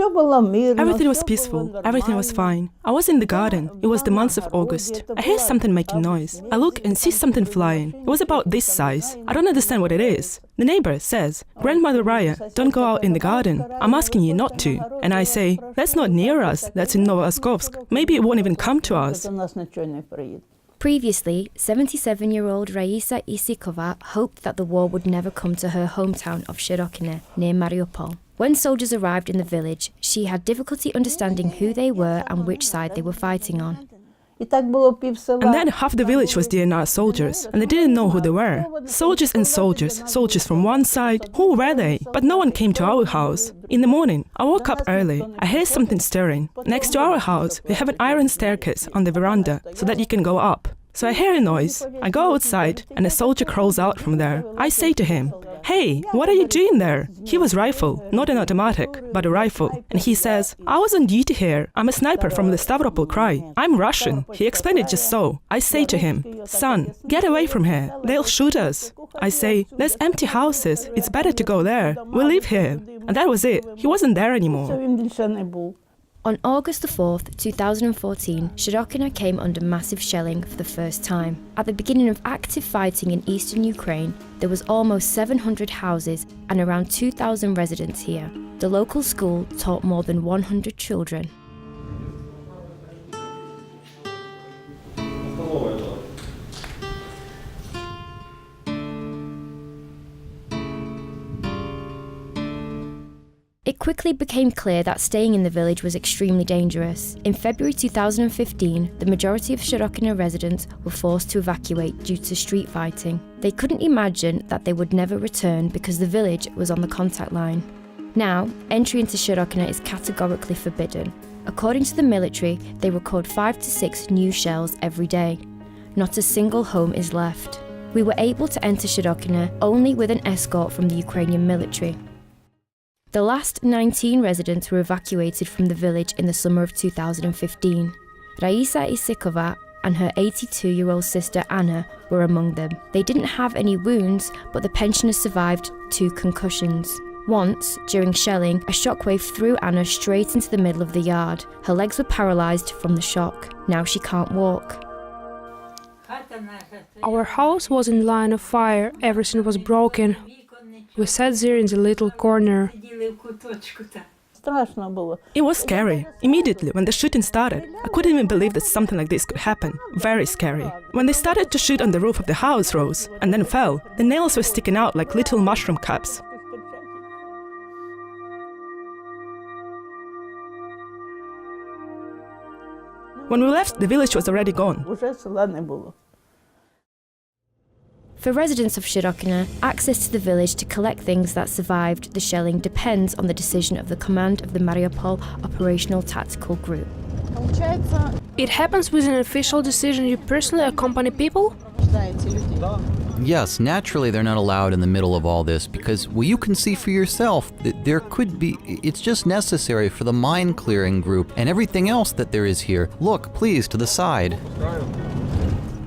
Everything was peaceful, everything was fine. I was in the garden, it was the month of August. I hear something making noise. I look and see something flying. It was about this size. I don't understand what it is. The neighbor says, "Grandmother Raya, don't go out in the garden. I'm asking you not to." And I say, "That's not near us, that's in Novoskovsk. Maybe it won't even come to us." Previously, 77-year-old Raisa Isikova hoped that the war would never come to her hometown of Shyrokyne, near Mariupol. When soldiers arrived in the village, she had difficulty understanding who they were and which side they were fighting on. And then half the village was DNR soldiers, and they didn't know who they were. Soldiers and soldiers, soldiers from one side, who were they? But no one came to our house. In the morning, I woke up early. I heard something stirring. Next to our house, we have an iron staircase on the veranda, so that you can go up. So I hear a noise. I go outside, and a soldier crawls out from there. I say to him, "Hey, what are you doing there?" He was rifle, not an automatic, but a rifle. And he says, "I was on duty here. I'm a sniper from the Stavropol Krai. I'm Russian." He explained it just so. I say to him, "Son, get away from here. They'll shoot us." I say, "There's empty houses. It's better to go there. We live here." And that was it. He wasn't there anymore. On August 4th, 2014, Shyrokyne came under massive shelling for the first time. At the beginning of active fighting in eastern Ukraine, there was almost 700 houses and around 2,000 residents here. The local school taught more than 100 children. It quickly became clear that staying in the village was extremely dangerous. In February 2015, the majority of Shyrokyne residents were forced to evacuate due to street fighting. They couldn't imagine that they would never return because the village was on the contact line. Now, entry into Shyrokyne is categorically forbidden. According to the military, they record 5 to 6 new shells every day. Not a single home is left. We were able to enter Shyrokyne only with an escort from the Ukrainian military. The last 19 residents were evacuated from the village in the summer of 2015. Raisa Isikova and her 82-year-old sister Anna were among them. They didn't have any wounds, but the pensioners survived 2 concussions. Once, during shelling, a shockwave threw Anna straight into the middle of the yard. Her legs were paralysed from the shock. Now she can't walk. Our house was in line of fire, everything was broken. We sat there in the little corner. It was scary. Immediately, when the shooting started, I couldn't even believe that something like this could happen. Very scary. When they started to shoot on the roof of the house rose, and then fell, the nails were sticking out like little mushroom caps. When we left, the village was already gone. For residents of Shyrokyne, access to the village to collect things that survived the shelling depends on the decision of the command of the Mariupol Operational Tactical Group. It happens with an official decision. You personally accompany people? Yes, naturally they're not allowed in the middle of all this because, well, you can see for yourself that there could be, it's just necessary for the mine clearing group and everything else that there is here. Look, please, to the side.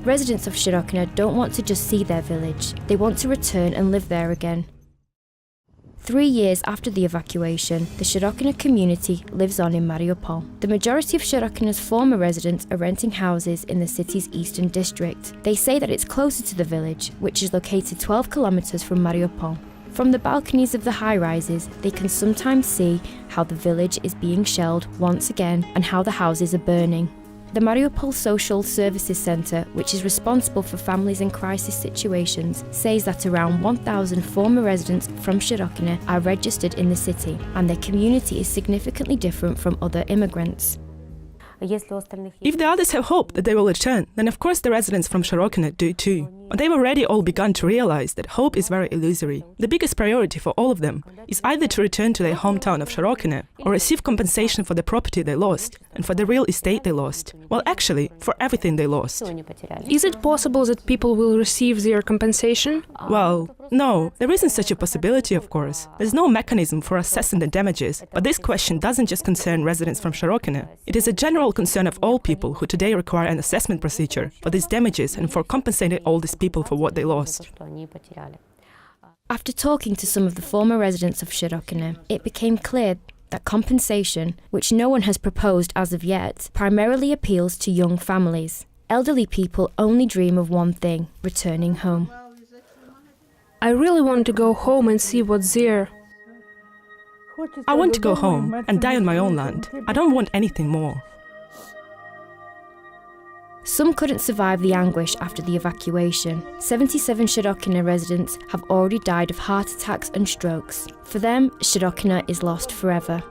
Residents of Shyrokyne don't want to just see their village, they want to return and live there again. 3 years after the evacuation, the Shyrokyne community lives on in Mariupol. The majority of Shyrokyne's former residents are renting houses in the city's eastern district. They say that it's closer to the village, which is located 12 kilometers from Mariupol. From the balconies of the high-rises, they can sometimes see how the village is being shelled once again and how the houses are burning. The Mariupol Social Services Centre, which is responsible for families in crisis situations, says that around 1,000 former residents from Shyrokyne are registered in the city, and their community is significantly different from other immigrants. If the others have hope that they will return, then of course the residents from Shyrokyne do too. But they've already all begun to realize that hope is very illusory. The biggest priority for all of them is either to return to their hometown of Shyrokyne or receive compensation for the property they lost and for the real estate they lost. Well, actually, for everything they lost. Is it possible that people will receive their compensation? Well, no, there isn't such a possibility, of course. There's no mechanism for assessing the damages, but this question doesn't just concern residents from Shyrokyne. It is a general concern of all people who today require an assessment procedure for these damages and for compensating all these people for what they lost. After talking to some of the former residents of Shyrokyne, it became clear that compensation, which no one has proposed as of yet, primarily appeals to young families. Elderly people only dream of one thing: returning home. I really want to go home and see what's there. I want to go home and die on my own land. I don't want anything more. Some couldn't survive the anguish after the evacuation. 77 Shyrokyne residents have already died of heart attacks and strokes. For them, Shyrokyne is lost forever.